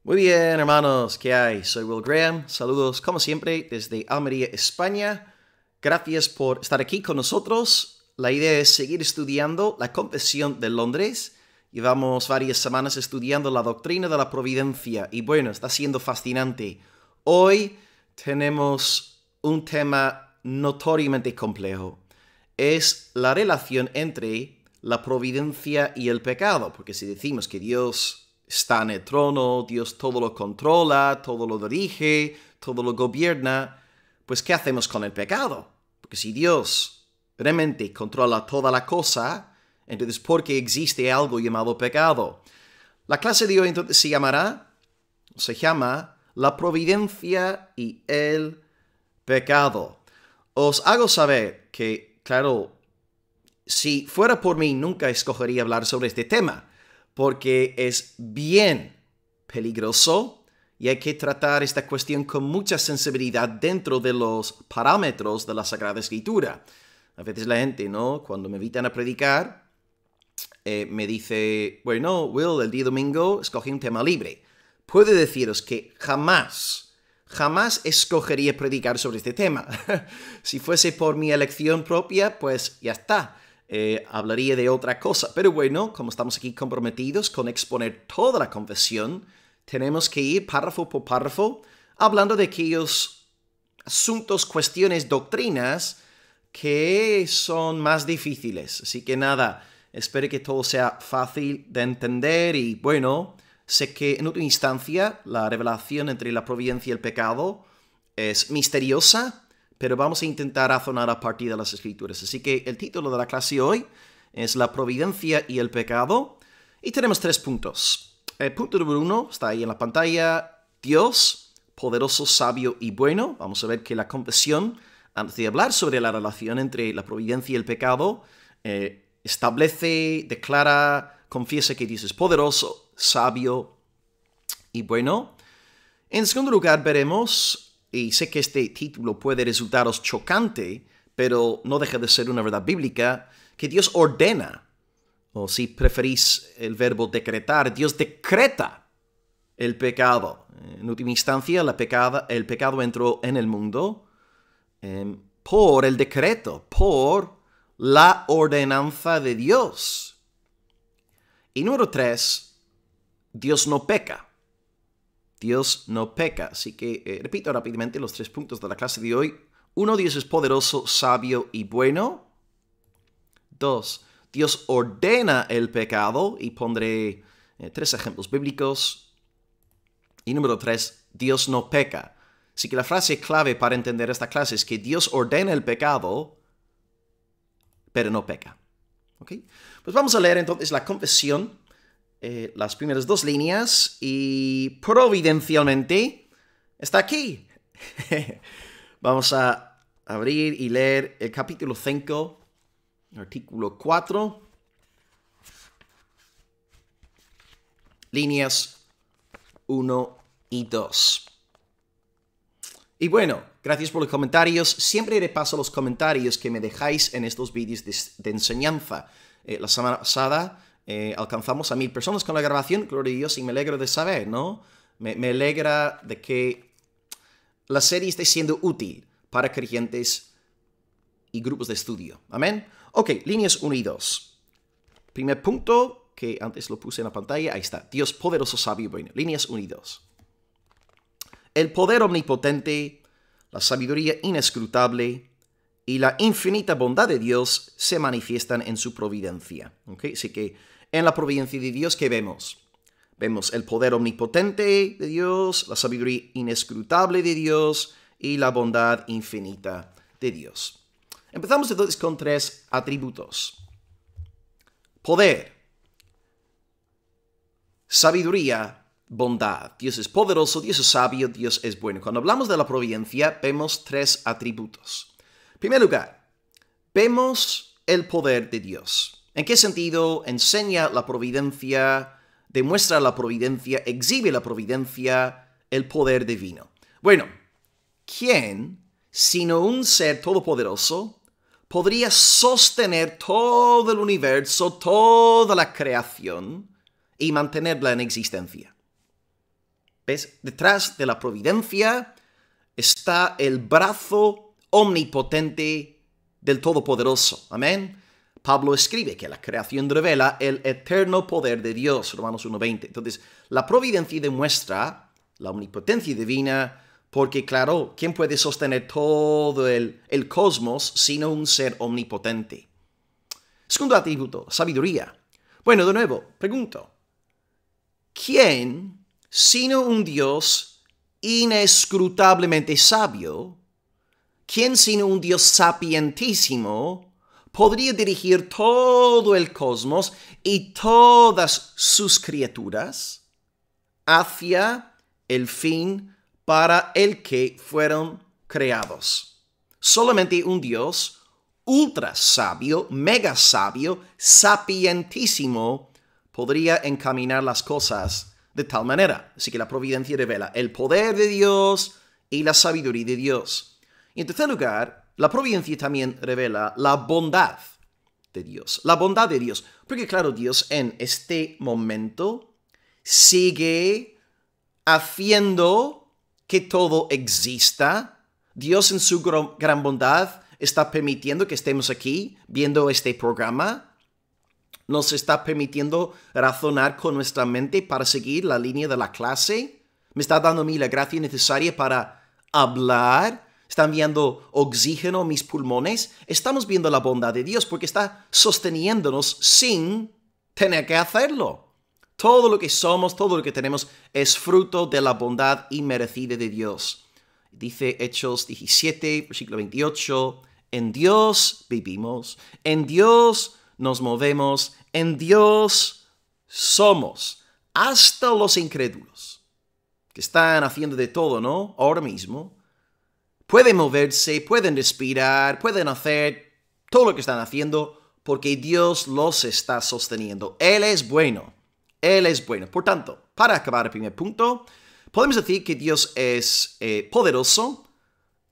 Muy bien, hermanos, ¿qué hay? Soy Will Graham. Saludos, como siempre, desde Almería, España. Gracias por estar aquí con nosotros. La idea es seguir estudiando la Confesión de Londres. Llevamos varias semanas estudiando la doctrina de la providencia y bueno, está siendo fascinante. Hoy tenemos un tema notoriamente complejo. Es la relación entre la providencia y el pecado, porque si decimos que Dios está en el trono, Dios todo lo controla, todo lo dirige, todo lo gobierna, pues ¿qué hacemos con el pecado? Porque si Dios realmente controla toda la cosa, entonces ¿por qué existe algo llamado pecado? La clase de hoy entonces se llama la providencia y el pecado. Os hago saber que, claro, si fuera por mí nunca escogería hablar sobre este tema, porque es bien peligroso y hay que tratar esta cuestión con mucha sensibilidad dentro de los parámetros de la Sagrada Escritura. A veces la gente, ¿no? Cuando me invitan a predicar, me dice, bueno, Will, el día domingo escogí un tema libre. Puedo deciros que jamás escogería predicar sobre este tema. Si fuese por mi elección propia, pues ya está. Hablaría de otra cosa. Pero bueno, como estamos aquí comprometidos con exponer toda la confesión, tenemos que ir párrafo por párrafo hablando de aquellos asuntos, cuestiones, doctrinas que son más difíciles. Así que nada, espero que todo sea fácil de entender y bueno, sé que en última instancia la revelación entre la providencia y el pecado es misteriosa, pero vamos a intentar razonar a partir de las Escrituras. Así que el título de la clase hoy es La providencia y el pecado. Y tenemos 3 puntos. El punto número 1 está ahí en la pantalla. Dios, poderoso, sabio y bueno. Vamos a ver que la confesión, antes de hablar sobre la relación entre la providencia y el pecado, establece, declara, confiesa que Dios es poderoso, sabio y bueno. En segundo lugar veremos, y sé que este título puede resultaros chocante, pero no deja de ser una verdad bíblica, que Dios ordena, o si preferís el verbo decretar, Dios decreta el pecado. En última instancia, el pecado entró en el mundo por el decreto, por la ordenanza de Dios. Y número 3, Dios no peca. Dios no peca. Así que repito rápidamente los 3 puntos de la clase de hoy. 1, Dios es poderoso, sabio y bueno. 2, Dios ordena el pecado y pondré 3 ejemplos bíblicos. Y número 3, Dios no peca. Así que la frase clave para entender esta clase es que Dios ordena el pecado, pero no peca. ¿Ok? Pues vamos a leer entonces la confesión. Las primeras 2 líneas y providencialmente está aquí. Vamos a abrir y leer el capítulo 5, artículo 4, líneas 1 y 2. Y bueno, gracias por los comentarios. Siempre repaso los comentarios que me dejáis en estos vídeos de enseñanza. La semana pasada alcanzamos a 1000 personas con la grabación, gloria a Dios, y me alegro de saber, ¿no? Me alegra de que la serie esté siendo útil para creyentes y grupos de estudio. Amén. Ok, líneas 1 y 2. Primer punto, que antes lo puse en la pantalla, ahí está. Dios poderoso, sabio y bueno. Líneas 1 y 2. El poder omnipotente, la sabiduría inescrutable y la infinita bondad de Dios se manifiestan en su providencia. ¿Okay? Así que en la providencia de Dios, ¿qué vemos? Vemos el poder omnipotente de Dios, la sabiduría inescrutable de Dios y la bondad infinita de Dios. Empezamos entonces con 3 atributos. Poder, sabiduría, bondad. Dios es poderoso, Dios es sabio, Dios es bueno. Cuando hablamos de la providencia, vemos 3 atributos. En primer lugar, vemos el poder de Dios. ¿En qué sentido enseña la providencia, demuestra la providencia, exhibe la providencia, el poder divino? Bueno, ¿quién, sino un ser todopoderoso, podría sostener todo el universo, toda la creación y mantenerla en existencia? ¿Ves? Detrás de la providencia está el brazo omnipotente del Todopoderoso. Amén. Pablo escribe que la creación revela el eterno poder de Dios, Romanos 1:20. Entonces, la providencia demuestra la omnipotencia divina, porque claro, ¿quién puede sostener todo el cosmos sino un ser omnipotente? Segundo atributo, sabiduría. Bueno, de nuevo, pregunto, ¿quién, sino un Dios inescrutablemente sabio, quién sino un Dios sapientísimo, podría dirigir todo el cosmos y todas sus criaturas hacia el fin para el que fueron creados? Solamente un Dios ultra sabio, mega sabio, sapientísimo, podría encaminar las cosas de tal manera. Así que la providencia revela el poder de Dios y la sabiduría de Dios. Y en tercer lugar, la providencia también revela la bondad de Dios. La bondad de Dios. Porque claro, Dios en este momento sigue haciendo que todo exista. Dios en su gran bondad está permitiendo que estemos aquí viendo este programa. Nos está permitiendo razonar con nuestra mente para seguir la línea de la clase. Me está dando a mí la gracia necesaria para hablar. Está enviando oxígeno a mis pulmones. Estamos viendo la bondad de Dios porque está sosteniéndonos sin tener que hacerlo. Todo lo que somos, todo lo que tenemos es fruto de la bondad inmerecida de Dios. Dice Hechos 17, versículo 28, en Dios vivimos, en Dios nos movemos, en Dios somos. Hasta los incrédulos, que están haciendo de todo, ¿no? Ahora mismo, pueden moverse, pueden respirar, pueden hacer todo lo que están haciendo porque Dios los está sosteniendo. Él es bueno. Él es bueno. Por tanto, para acabar el primer punto, podemos decir que Dios es poderoso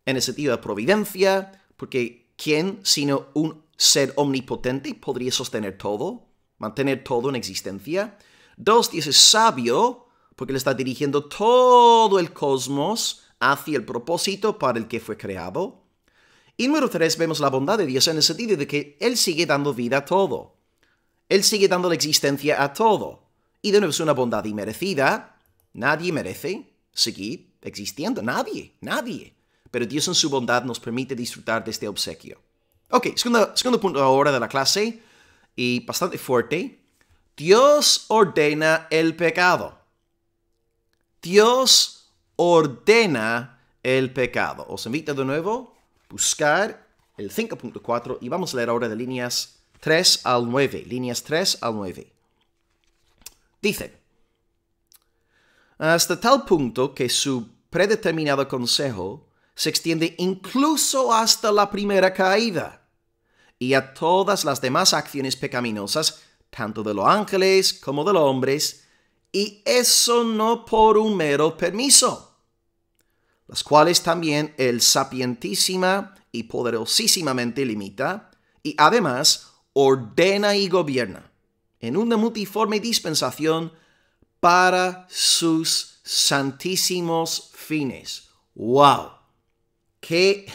en el sentido de providencia, porque ¿quién sino un ser omnipotente podría sostener todo, mantener todo en existencia? 2, Dios es sabio, porque le está dirigiendo todo el cosmos hacia el propósito para el que fue creado. Y número 3, vemos la bondad de Dios en el sentido de que Él sigue dando vida a todo. Él sigue dando la existencia a todo. Y de nuevo es una bondad inmerecida. Nadie merece seguir existiendo. Nadie. Pero Dios en su bondad nos permite disfrutar de este obsequio. Ok, segundo punto ahora de la clase, y bastante fuerte. Dios ordena el pecado. Dios ordena el pecado. Os invito de nuevo a buscar el 5.4 y vamos a leer ahora de líneas 3 al 9. Líneas 3 al 9. Dice, hasta tal punto que su predeterminado consejo se extiende incluso hasta la primera caída y a todas las demás acciones pecaminosas, tanto de los ángeles como de los hombres, y eso no por un mero permiso, las cuales también él sapientísima y poderosísimamente limita, y además ordena y gobierna en una multiforme dispensación para sus santísimos fines. ¡Wow! ¡Qué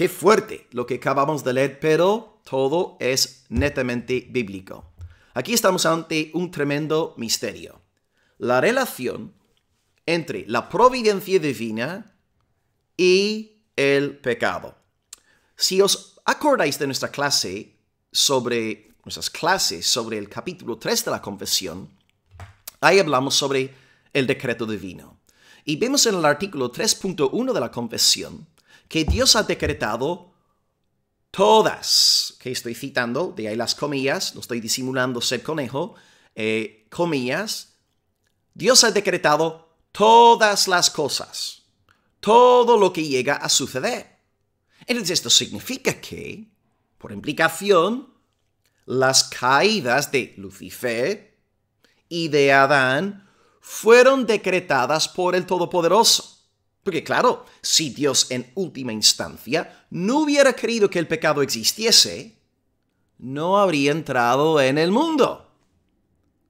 fuerte lo que acabamos de leer, pero todo es netamente bíblico! Aquí estamos ante un tremendo misterio. La relación entre la providencia divina y el pecado. Si os acordáis de nuestras clases sobre el capítulo 3 de la confesión, ahí hablamos sobre el decreto divino. Y vemos en el artículo 3.1 de la confesión que Dios ha decretado todas, que estoy citando, de ahí las comillas, lo estoy disimulando ser conejo, comillas, Dios ha decretado todas las cosas, todo lo que llega a suceder. Entonces esto significa que, por implicación, las caídas de Lucifer y de Adán fueron decretadas por el Todopoderoso. Porque claro, si Dios en última instancia no hubiera querido que el pecado existiese, no habría entrado en el mundo.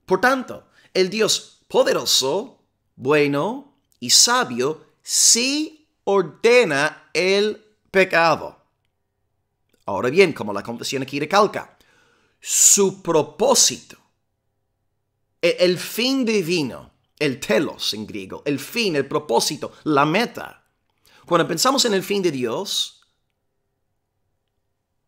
Por tanto, el Dios poderoso bueno y sabio sí ordena el pecado. Ahora bien, como la confesión aquí recalca, su propósito, el fin divino, el telos en griego, el fin, el propósito, la meta. Cuando pensamos en el fin de Dios,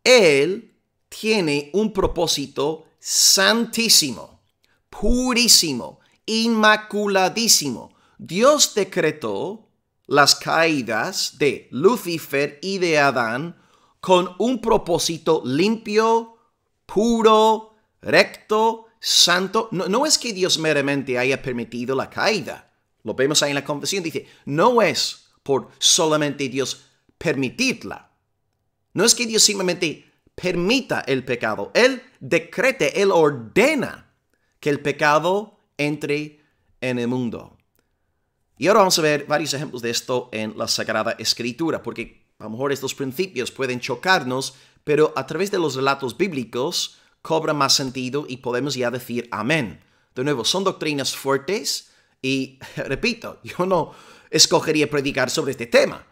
Él tiene un propósito santísimo, purísimo, inmaculadísimo. Dios decretó las caídas de Lucifer y de Adán con un propósito limpio, puro, recto, santo. No es que Dios meramente haya permitido la caída. Lo vemos ahí en la confesión. Dice, no es por solamente Dios permitirla. No es que Dios simplemente permita el pecado. Él decrete, Él ordena que el pecado entre en el mundo. Y ahora vamos a ver varios ejemplos de esto en la Sagrada Escritura, porque a lo mejor estos principios pueden chocarnos, pero a través de los relatos bíblicos cobra más sentido y podemos ya decir amén. De nuevo, son doctrinas fuertes y, repito, yo no escogería predicar sobre este tema.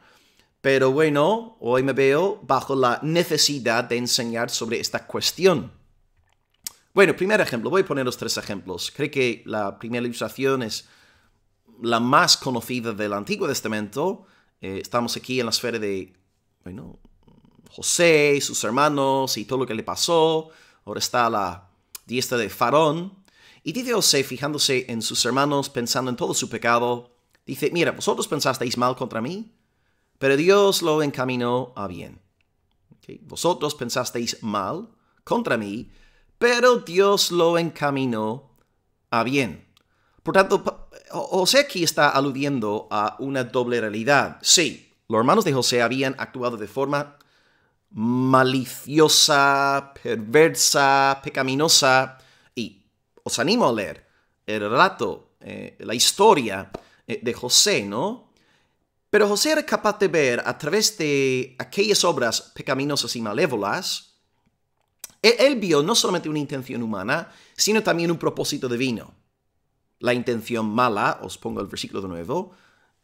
Pero bueno, hoy me veo bajo la necesidad de enseñar sobre esta cuestión. Bueno, primer ejemplo, voy a poner los 3 ejemplos. Creo que la primera ilustración es la más conocida del Antiguo Testamento. Estamos aquí en la esfera de, bueno, José, sus hermanos y todo lo que le pasó. Ahora está a la diestra de Faraón. Y dice José, fijándose en sus hermanos, pensando en todo su pecado, dice, mira, vosotros pensasteis mal contra mí, pero Dios lo encaminó a bien. ¿Okay? Vosotros pensasteis mal contra mí, pero Dios lo encaminó a bien. Por tanto, José aquí está aludiendo a una doble realidad. Sí, los hermanos de José habían actuado de forma maliciosa, perversa, pecaminosa, y os animo a leer el relato, la historia de José, ¿no? Pero José era capaz de ver a través de aquellas obras pecaminosas y malévolas, él vio no solamente una intención humana, sino también un propósito divino. La intención mala, os pongo el versículo de nuevo,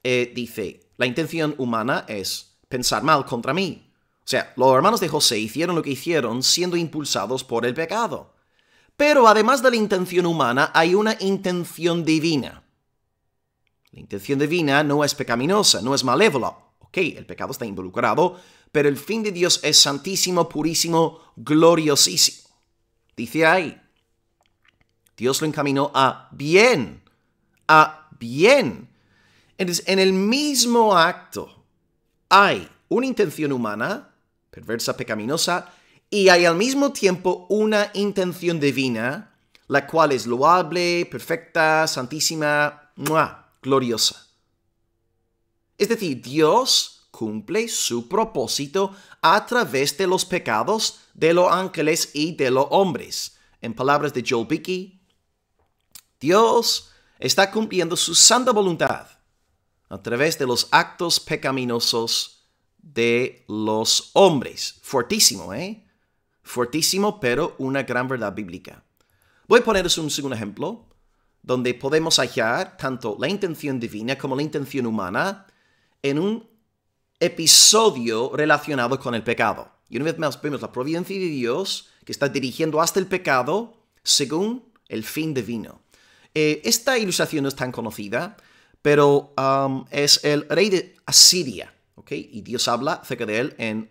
dice, la intención humana es pensar mal contra mí. O sea, los hermanos de José hicieron lo que hicieron siendo impulsados por el pecado. Pero además de la intención humana, hay una intención divina. La intención divina no es pecaminosa, no es malévola. Ok, el pecado está involucrado, pero el fin de Dios es santísimo, purísimo, gloriosísimo. Dice ahí, Dios lo encaminó a bien, a bien. Entonces, en el mismo acto hay una intención humana, perversa, pecaminosa, y hay al mismo tiempo una intención divina, la cual es loable, perfecta, santísima, gloriosa. Es decir, Dios cumple su propósito a través de los pecados de los ángeles y de los hombres. En palabras de Joel Beeke, Dios está cumpliendo su santa voluntad a través de los actos pecaminosos de los hombres. Fuertísimo, ¿eh? Fuertísimo, pero una gran verdad bíblica. Voy a poneros un segundo ejemplo, donde podemos hallar tanto la intención divina como la intención humana en un episodio relacionado con el pecado. Y una vez más vemos la providencia de Dios que está dirigiendo hasta el pecado según el fin divino. Esta ilustración no es tan conocida, pero es el rey de Asiria, ¿ok? Y Dios habla acerca de él en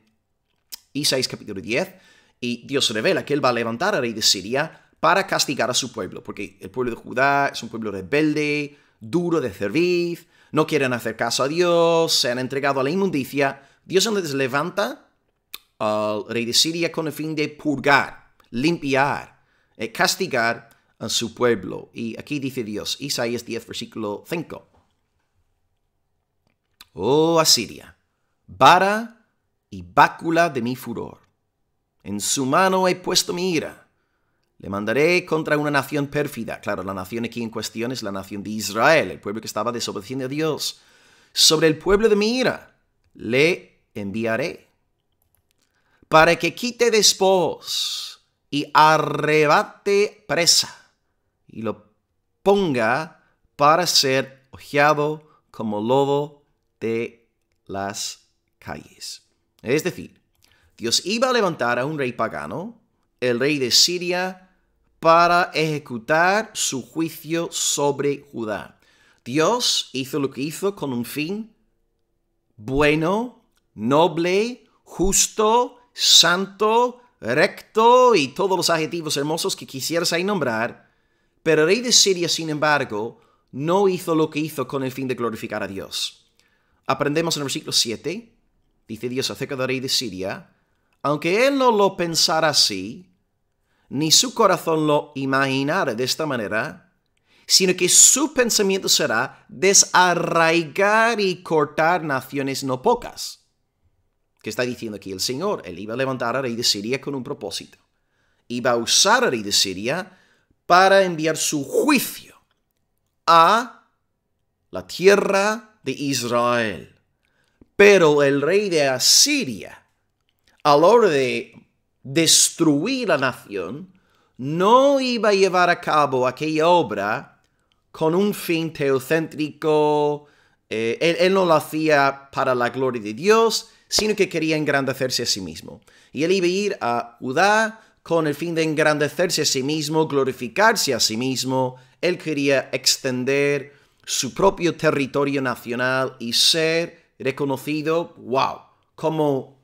Isaías capítulo 10, y Dios revela que él va a levantar al rey de Siria para castigar a su pueblo, porque el pueblo de Judá es un pueblo rebelde, duro de cerviz, no quieren hacer caso a Dios, se han entregado a la inmundicia. Dios entonces levanta al rey de Siria con el fin de purgar, limpiar, castigar a su pueblo. Y aquí dice Dios, Isaías 10, versículo 5. Oh Asiria, vara y bácula de mi furor, en su mano he puesto mi ira. Le mandaré contra una nación pérfida. Claro, la nación aquí en cuestión es la nación de Israel, el pueblo que estaba desobedeciendo a Dios. Sobre el pueblo de mi ira le enviaré, para que quite despojos y arrebate presa, y lo ponga para ser ojeado como lodo de las calles. Es decir, Dios iba a levantar a un rey pagano, el rey de Siria, para ejecutar su juicio sobre Judá. Dios hizo lo que hizo con un fin bueno, noble, justo, santo, recto y todos los adjetivos hermosos que quisieras ahí nombrar, pero el rey de Siria, sin embargo, no hizo lo que hizo con el fin de glorificar a Dios. Aprendemos en el versículo 7, dice Dios acerca del rey de Siria, aunque él no lo pensara así, ni su corazón lo imaginara de esta manera, sino que su pensamiento será desarraigar y cortar naciones no pocas. ¿Qué está diciendo aquí el Señor? Él iba a levantar al rey de Siria con un propósito. Iba a usar al rey de Siria para enviar su juicio a la tierra de Israel. Pero el rey de Asiria, a la hora de destruir la nación, no iba a llevar a cabo aquella obra con un fin teocéntrico. Él no lo hacía para la gloria de Dios, sino que quería engrandecerse a sí mismo. Y él iba a ir a Judá con el fin de engrandecerse a sí mismo, glorificarse a sí mismo. Él quería extender su propio territorio nacional y ser reconocido, como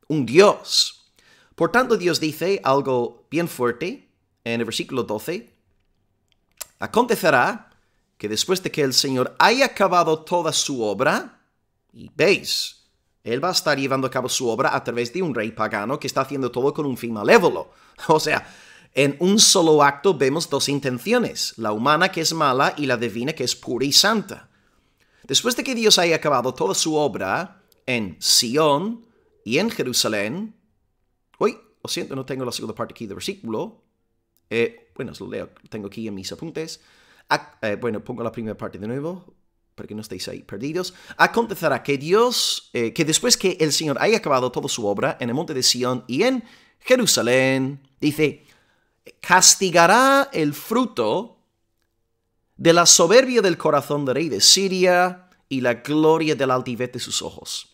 un Dios. Por tanto, Dios dice algo bien fuerte en el versículo 12. Acontecerá que después de que el Señor haya acabado toda su obra, y veis, Él va a estar llevando a cabo su obra a través de un rey pagano que está haciendo todo con un fin malévolo. O sea, en un solo acto vemos dos intenciones, la humana que es mala y la divina que es pura y santa. Después de que Dios haya acabado toda su obra en Sion y en Jerusalén, lo siento, no tengo la segunda parte aquí del versículo. Os lo leo, tengo aquí en mis apuntes. Pongo la primera parte de nuevo, para que no estéis ahí perdidos. Acontecerá que que después que el Señor haya acabado toda su obra en el monte de Sion y en Jerusalén, dice, castigará el fruto de la soberbia del corazón del rey de Siria y la gloria de la altivez de sus ojos.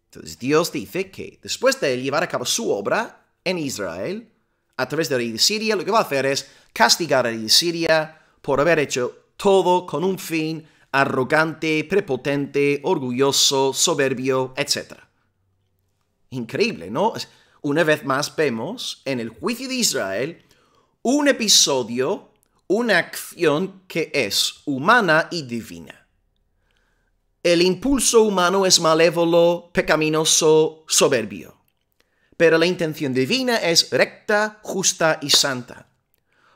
Entonces Dios dice que después de llevar a cabo su obra en Israel, a través del rey de Siria, lo que va a hacer es castigar al rey de Siria por haber hecho todo con un fin arrogante, prepotente, orgulloso, soberbio, etc. Increíble, ¿no? Una vez más vemos en el juicio de Israel un episodio, una acción que es humana y divina. El impulso humano es malévolo, pecaminoso, soberbio. Pero la intención divina es recta, justa y santa.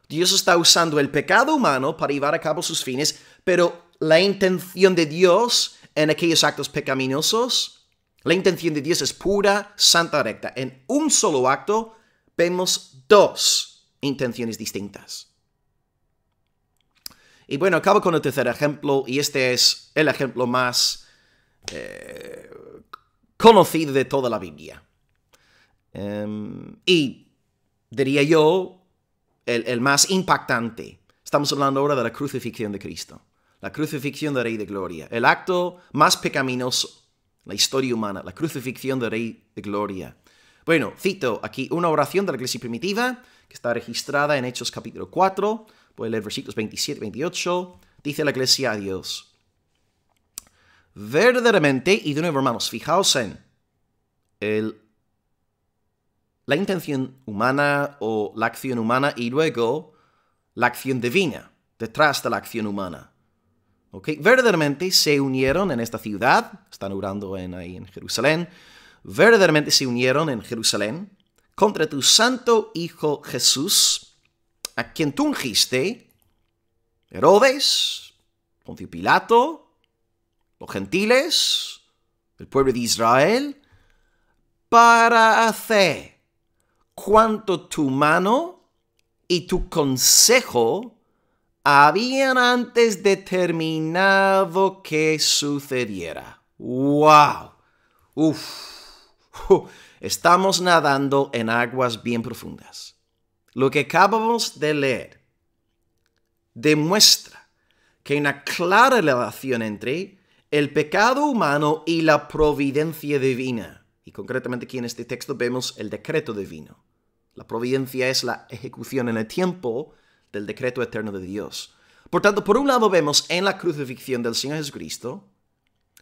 Dios está usando el pecado humano para llevar a cabo sus fines, pero la intención de Dios en aquellos actos pecaminosos, la intención de Dios es pura, santa, recta. En un solo acto vemos dos intenciones distintas. Y bueno, acabo con el tercer ejemplo, y este es el ejemplo más conocido de toda la Biblia. Y diría yo, el más impactante. Estamos hablando ahora de la crucifixión de Cristo. La crucifixión del Rey de Gloria. El acto más pecaminoso, la historia humana, la crucifixión del Rey de Gloria. Bueno, cito aquí una oración de la iglesia primitiva que está registrada en Hechos capítulo 4. Voy a leer versículos 27 y 28. Dice la iglesia a Dios: verdaderamente, y de nuevo hermanos, fijaos en la intención humana o la acción humana y luego la acción divina detrás de la acción humana. ¿Okay? Verdaderamente se unieron en esta ciudad, están orando ahí en Jerusalén, verdaderamente se unieron en Jerusalén contra tu santo Hijo Jesús, a quien tú ungiste, Herodes, Poncio Pilato, los gentiles, el pueblo de Israel, para hacer cuanto tu mano y tu consejo habían antes determinado que sucediera. ¡Wow! Estamos nadando en aguas bien profundas. Lo que acabamos de leer demuestra que hay una clara relación entre el pecado humano y la providencia divina. Y concretamente aquí en este texto vemos el decreto divino. La providencia es la ejecución en el tiempo del decreto eterno de Dios. Por tanto, por un lado vemos en la crucifixión del Señor Jesucristo,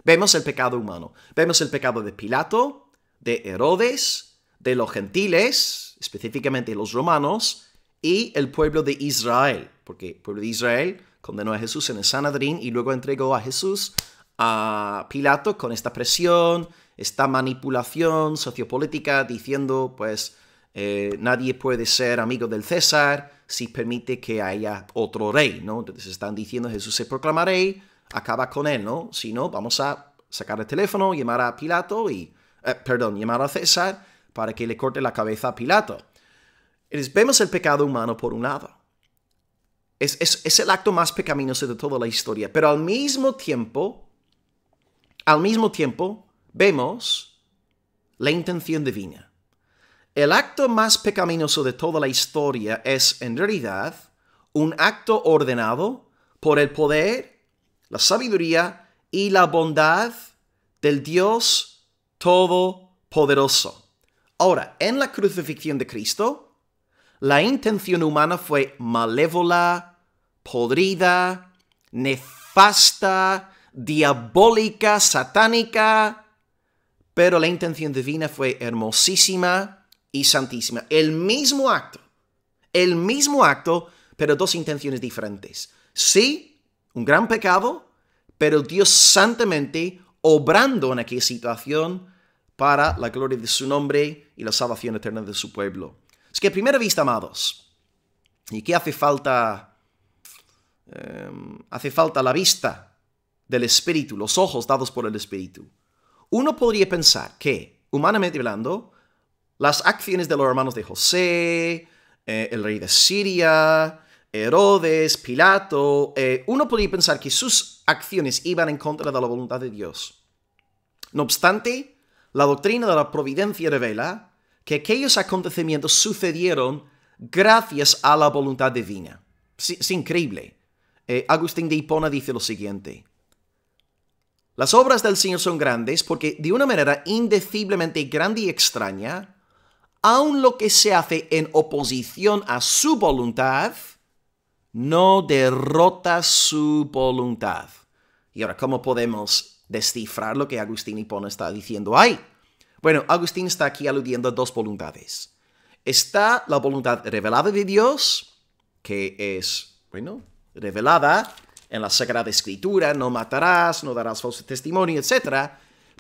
vemos el pecado humano. Vemos el pecado de Pilato, de Herodes, de los gentiles, específicamente los romanos, y el pueblo de Israel. Porque el pueblo de Israel condenó a Jesús en el Sanedrín y luego entregó a Jesús a Pilato con esta presión, esta manipulación sociopolítica, diciendo, pues, nadie puede ser amigo del César si permite que haya otro rey, ¿no? Entonces están diciendo, Jesús se proclama rey, acaba con él, ¿no? Si no, vamos a sacar el teléfono, llamar a Pilato llamar a César para que le corte la cabeza a Pilato. Entonces, vemos el pecado humano por un lado. Es el acto más pecaminoso de toda la historia, pero al mismo tiempo, vemos la intención divina. El acto más pecaminoso de toda la historia es, en realidad, un acto ordenado por el poder, la sabiduría y la bondad del Dios Todopoderoso. Ahora, en la crucifixión de Cristo, la intención humana fue malévola, podrida, nefasta, diabólica, satánica, pero la intención divina fue hermosísima y santísima. El mismo acto, pero dos intenciones diferentes. Sí, un gran pecado, pero Dios santamente obrando en aquella situación para la gloria de su nombre y la salvación eterna de su pueblo. Es que a primera vista, amados, y aquí hace falta la vista del Espíritu, los ojos dados por el Espíritu. Uno podría pensar que, humanamente hablando, las acciones de los hermanos de José, el rey de Siria, Herodes, Pilato, uno podría pensar que sus acciones iban en contra de la voluntad de Dios. No obstante, la doctrina de la providencia revela que aquellos acontecimientos sucedieron gracias a la voluntad divina. Es increíble. Agustín de Hipona dice lo siguiente: las obras del Señor son grandes porque de una manera indeciblemente grande y extraña, aun lo que se hace en oposición a su voluntad, no derrota su voluntad. Y ahora, ¿cómo podemos descifrar lo que Agustín de Hipona está diciendo ahí? Bueno, Agustín está aquí aludiendo a dos voluntades. Está la voluntad revelada de Dios, que es, revelada en la Sagrada Escritura: no matarás, no darás falso testimonio, etc.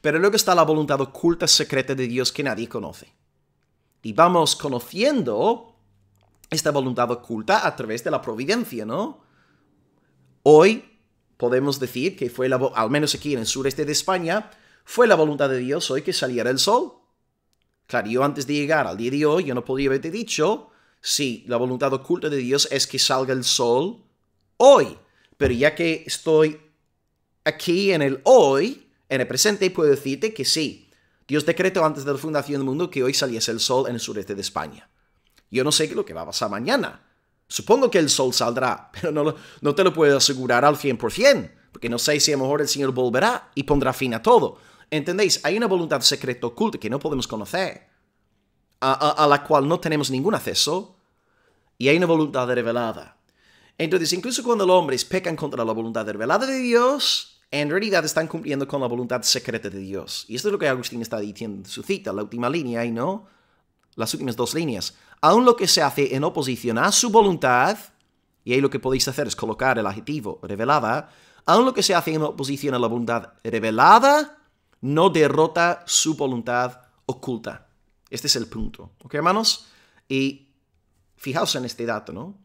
Pero luego está la voluntad oculta, secreta de Dios que nadie conoce. Y vamos conociendo esta voluntad oculta a través de la providencia, ¿no? Hoy podemos decir que fue, al menos aquí en el sureste de España, fue la voluntad de Dios hoy que saliera el sol. Claro, yo antes de llegar al día de hoy, yo no podría haberte dicho, sí, la voluntad oculta de Dios es que salga el sol hoy. Pero ya que estoy aquí en el hoy, en el presente, puedo decirte que sí, Dios decretó antes de la fundación del mundo que hoy saliese el sol en el sureste de España. Yo no sé qué es lo que va a pasar mañana. Supongo que el sol saldrá, pero no te lo puedo asegurar al 100%, porque no sé si a lo mejor el Señor volverá y pondrá fin a todo. ¿Entendéis? Hay una voluntad secreta oculta que no podemos conocer, a la cual no tenemos ningún acceso, y hay una voluntad revelada. Entonces, incluso cuando los hombres pecan contra la voluntad revelada de Dios, en realidad están cumpliendo con la voluntad secreta de Dios. Y esto es lo que Agustín está diciendo en su cita, la última línea, y no las últimas dos líneas. Aun lo que se hace en oposición a su voluntad, y ahí lo que podéis hacer es colocar el adjetivo revelada, aun lo que se hace en oposición a la voluntad revelada, no derrota su voluntad oculta. Este es el punto. ¿Ok, hermanos? Y fijaos en este dato, ¿no?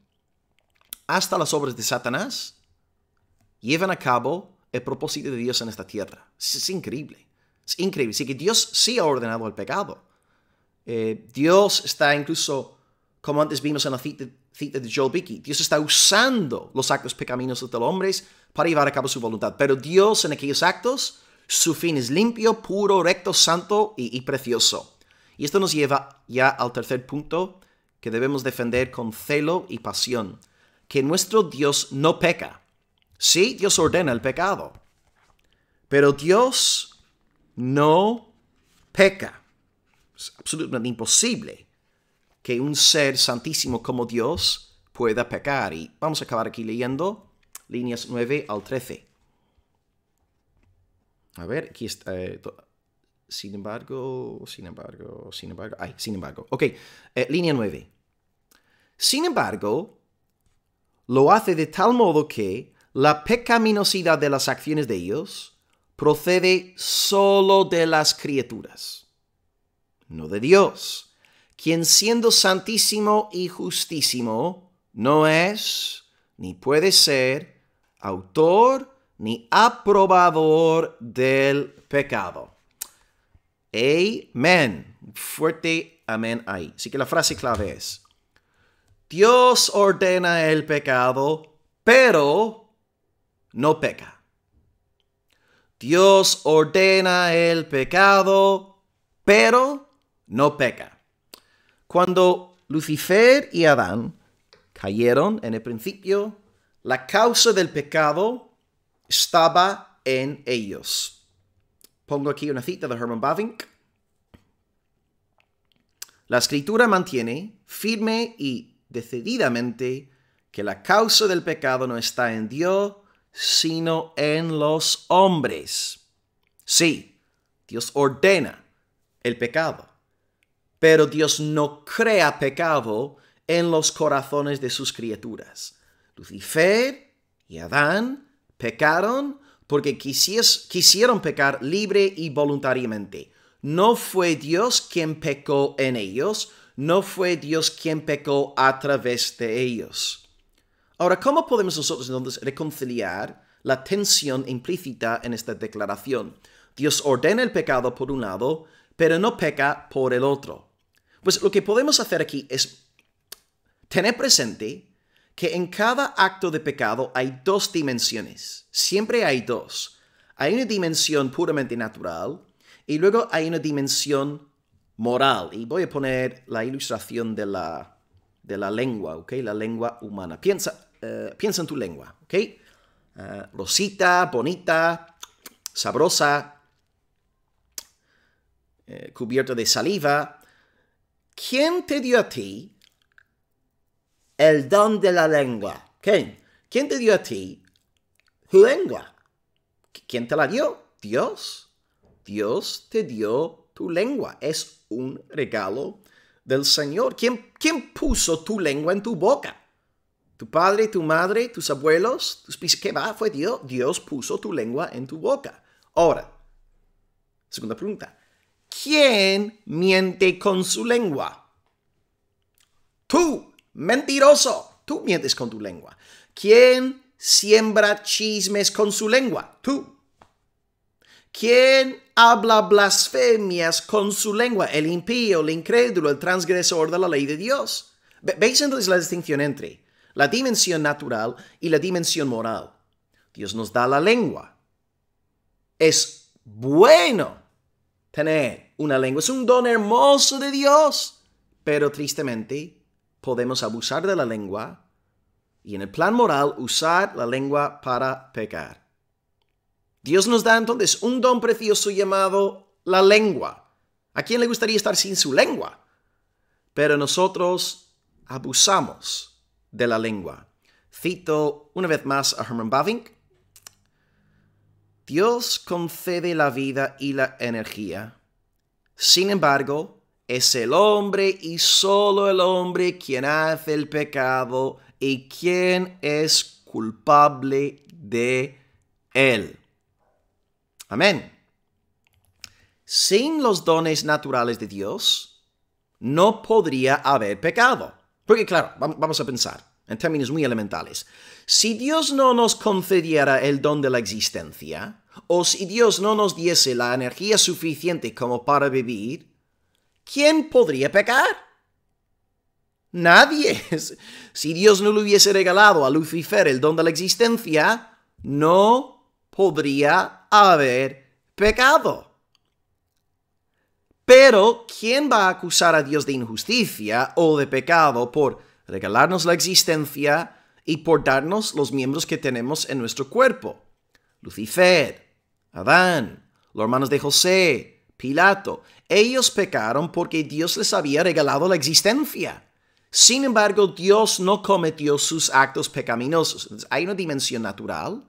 Hasta las obras de Satanás llevan a cabo el propósito de Dios en esta tierra. Es increíble. Es increíble. Así que Dios sí ha ordenado el pecado. Dios está incluso, como antes vimos en la cita de Joel Bickey, Dios está usando los actos pecaminosos de los hombres para llevar a cabo su voluntad. Pero Dios en aquellos actos, su fin es limpio, puro, recto, santo y precioso. Y esto nos lleva ya al tercer punto que debemos defender con celo y pasión: que nuestro Dios no peca. Sí, Dios ordena el pecado, pero Dios no peca. Es absolutamente imposible que un ser santísimo como Dios pueda pecar. Y vamos a acabar aquí leyendo líneas 9 al 13. A ver, aquí está. Sin embargo. Ok, línea 9. Sin embargo, lo hace de tal modo que la pecaminosidad de las acciones de ellos procede solo de las criaturas, no de Dios, quien siendo santísimo y justísimo no es ni puede ser autor ni aprobador del pecado. Amén. Fuerte amén ahí. Así que la frase clave es: Dios ordena el pecado, pero no peca. Dios ordena el pecado, pero no peca. Cuando Lucifer y Adán cayeron en el principio, la causa del pecado estaba en ellos. Pongo aquí una cita de Herman Bavinck. La Escritura mantiene firme y decididamente que la causa del pecado no está en Dios, sino en los hombres. Sí, Dios ordena el pecado, pero Dios no crea pecado en los corazones de sus criaturas. Lucifer y Adán pecaron porque quisieron pecar libre y voluntariamente. No fue Dios quien pecó en ellos, no fue Dios quien pecó a través de ellos. Ahora, ¿cómo podemos nosotros entonces reconciliar la tensión implícita en esta declaración? Dios ordena el pecado por un lado, pero no peca por el otro. Pues lo que podemos hacer aquí es tener presente que en cada acto de pecado hay dos dimensiones. Siempre hay dos. Hay una dimensión puramente natural y luego hay una dimensión moral. Y voy a poner la ilustración de la lengua, ¿ok? La lengua humana. Piensa en tu lengua, ¿ok? Rosita, bonita, sabrosa, cubierta de saliva. ¿Quién te dio a ti el don de la lengua? ¿Quién te dio a ti tu lengua? ¿Quién te la dio? Dios. Dios te dio tu lengua. Es un regalo del Señor. ¿Quién puso tu lengua en tu boca? ¿Tu padre, tu madre, tus abuelos? ¿Qué va? Fue Dios. Dios puso tu lengua en tu boca. Ahora, segunda pregunta. ¿Quién miente con su lengua? Tú. Mentiroso, tú mientes con tu lengua. ¿Quién siembra chismes con su lengua? Tú. ¿Quién habla blasfemias con su lengua? El impío, el incrédulo, el transgresor de la ley de Dios. ¿Veis entonces la distinción entre la dimensión natural y la dimensión moral? Dios nos da la lengua. Es bueno tener una lengua. Es un don hermoso de Dios. Pero tristemente podemos abusar de la lengua y en el plan moral usar la lengua para pecar. Dios nos da entonces un don precioso llamado la lengua. ¿A quién le gustaría estar sin su lengua? Pero nosotros abusamos de la lengua. Cito una vez más a Herman Bavinck. Dios concede la vida y la energía. Sin embargo, es el hombre y solo el hombre quien hace el pecado y quien es culpable de él. Amén. Sin los dones naturales de Dios, no podría haber pecado. Porque claro, vamos a pensar en términos muy elementales. Si Dios no nos concediera el don de la existencia, o si Dios no nos diese la energía suficiente como para vivir, ¿quién podría pecar? Nadie. Si Dios no le hubiese regalado a Lucifer el don de la existencia, no podría haber pecado. Pero, ¿quién va a acusar a Dios de injusticia o de pecado por regalarnos la existencia y por darnos los miembros que tenemos en nuestro cuerpo. Lucifer, Adán, los hermanos de José, Pilato. Ellos pecaron porque Dios les había regalado la existencia. Sin embargo, Dios no cometió sus actos pecaminosos. Hay una dimensión natural.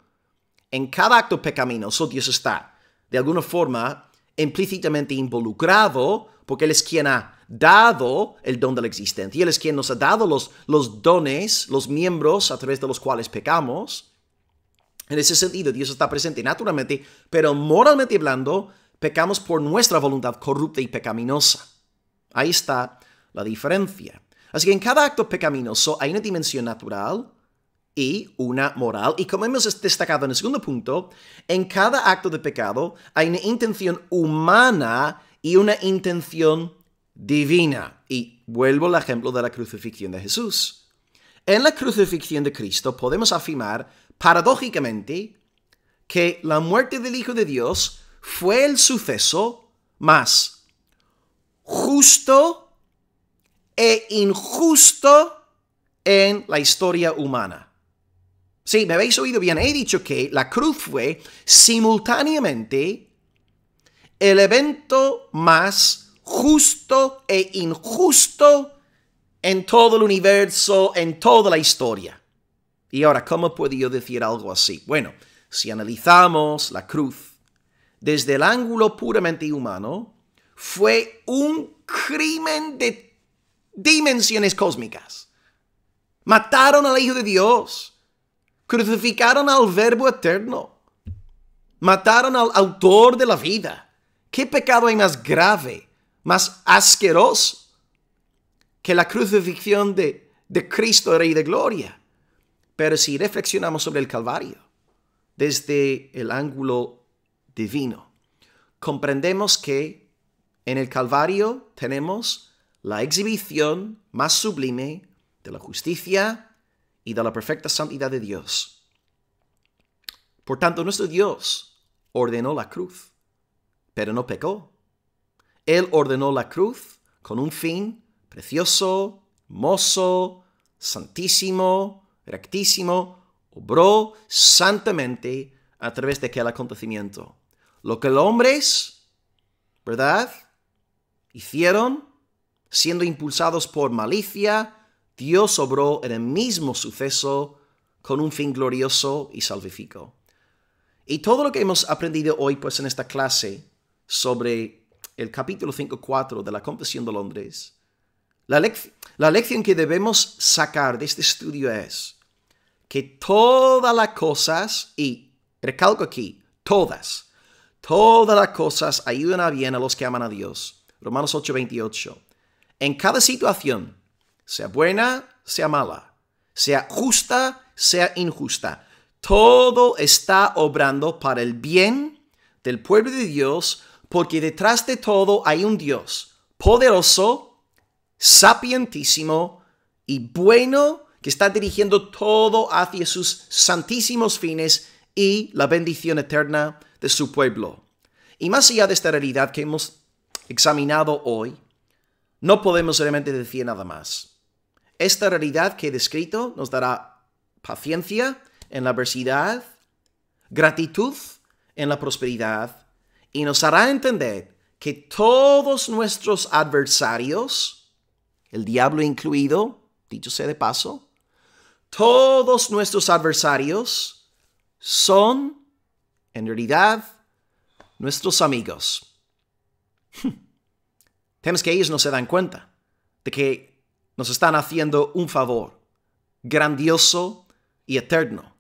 En cada acto pecaminoso, Dios está, de alguna forma, implícitamente involucrado, porque Él es quien ha dado el don de la existencia. Él es quien nos ha dado los dones, los miembros a través de los cuales pecamos. En ese sentido, Dios está presente naturalmente, pero moralmente hablando, pecamos por nuestra voluntad corrupta y pecaminosa. Ahí está la diferencia. Así que en cada acto pecaminoso hay una dimensión natural y una moral. Y como hemos destacado en el segundo punto, en cada acto de pecado hay una intención humana y una intención divina. Y vuelvo al ejemplo de la crucifixión de Jesús. En la crucifixión de Cristo podemos afirmar, paradójicamente, que la muerte del Hijo de Dios fue el suceso más justo e injusto en la historia humana. Sí, me habéis oído bien. He dicho que la cruz fue simultáneamente el evento más justo e injusto en todo el universo, en toda la historia. Y ahora, ¿cómo puedo yo decir algo así? Bueno, si analizamos la cruz desde el ángulo puramente humano, fue un crimen de dimensiones cósmicas. Mataron al Hijo de Dios. Crucificaron al Verbo eterno. Mataron al autor de la vida. ¿Qué pecado hay más grave, más asqueroso que la crucifixión de Cristo, Rey de Gloria? Pero si reflexionamos sobre el Calvario desde el ángulo divino, comprendemos que en el Calvario tenemos la exhibición más sublime de la justicia y de la perfecta santidad de Dios. Por tanto, nuestro Dios ordenó la cruz, pero no pecó. Él ordenó la cruz con un fin precioso, hermoso, santísimo, rectísimo. Obró santamente a través de aquel acontecimiento. Lo que los hombres, ¿verdad?, hicieron, siendo impulsados por malicia, Dios obró en el mismo suceso con un fin glorioso y salvífico. Y todo lo que hemos aprendido hoy, pues, en esta clase sobre el capítulo 5.4 de la Confesión de Londres, la lección que debemos sacar de este estudio es que todas las cosas, y recalco aquí, todas las cosas ayudan a bien a los que aman a Dios. Romanos 8:28. En cada situación, sea buena, sea mala, sea justa, sea injusta, todo está obrando para el bien del pueblo de Dios, porque detrás de todo hay un Dios poderoso, sapientísimo y bueno, que está dirigiendo todo hacia sus santísimos fines y la bendición eterna de su pueblo. Y más allá de esta realidad que hemos examinado hoy, no podemos realmente decir nada más. Esta realidad que he descrito nos dará paciencia en la adversidad, gratitud en la prosperidad, y nos hará entender que todos nuestros adversarios, el diablo incluido, dicho sea de paso, todos nuestros adversarios son, en realidad, nuestros amigos. Tenemos que ellos no se dan cuenta de que nos están haciendo un favor grandioso y eterno.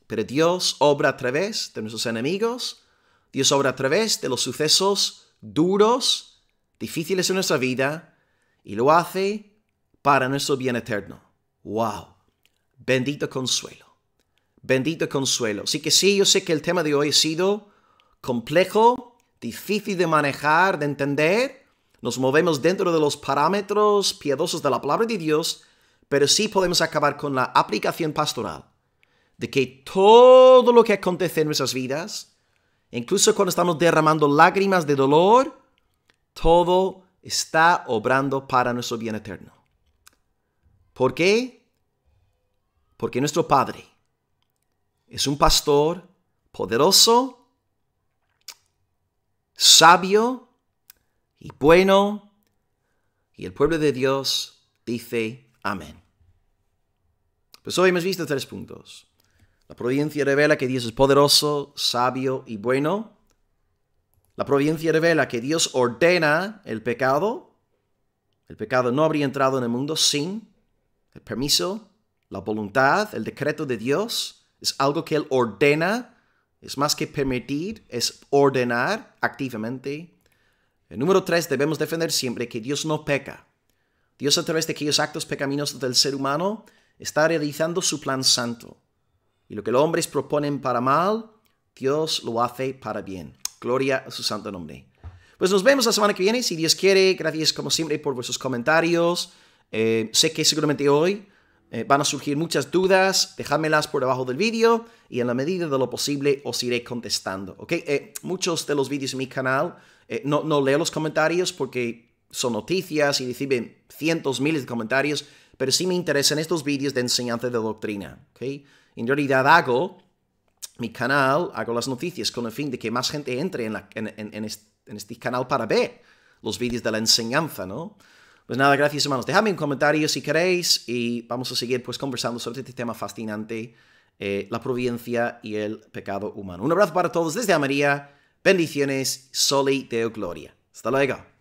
Pero Dios obra a través de nuestros enemigos. Dios obra a través de los sucesos duros, difíciles en nuestra vida, y lo hace para nuestro bien eterno. ¡Wow! Bendito consuelo. Bendito consuelo. Así que sí, yo sé que el tema de hoy ha sido complejo, difícil de manejar, de entender. Nos movemos dentro de los parámetros piadosos de la palabra de Dios, pero sí podemos acabar con la aplicación pastoral de que todo lo que acontece en nuestras vidas, incluso cuando estamos derramando lágrimas de dolor, todo está obrando para nuestro bien eterno. ¿Por qué? Porque nuestro Padre es un pastor poderoso, sabio y bueno. Y el pueblo de Dios dice amén. Pues hoy hemos visto 3 puntos. La providencia revela que Dios es poderoso, sabio y bueno. La providencia revela que Dios ordena el pecado. El pecado no habría entrado en el mundo sin el permiso, la voluntad, el decreto de Dios. Es algo que Él ordena. Es más que permitir, es ordenar activamente. El número 3, debemos defender siempre que Dios no peca. Dios, a través de aquellos actos pecaminosos del ser humano, está realizando su plan santo. Y lo que los hombres proponen para mal, Dios lo hace para bien. Gloria a su santo nombre. Pues nos vemos la semana que viene, si Dios quiere. Gracias como siempre por vuestros comentarios. Sé que seguramente hoy van a surgir muchas dudas. Dejádmelas por debajo del vídeo y en la medida de lo posible os iré contestando. ¿Okay? Muchos de los vídeos en mi canal no leo los comentarios porque son noticias y reciben cientos, miles de comentarios, pero sí me interesan estos vídeos de enseñanza de doctrina. ¿Okay? En realidad hago las noticias con el fin de que más gente entre en este canal para ver los vídeos de la enseñanza, ¿no? Pues nada, gracias hermanos. Dejadme un comentario si queréis y vamos a seguir pues conversando sobre este tema fascinante, la providencia y el pecado humano. Un abrazo para todos desde Almería. Bendiciones, Soli Deo Gloria. Hasta luego.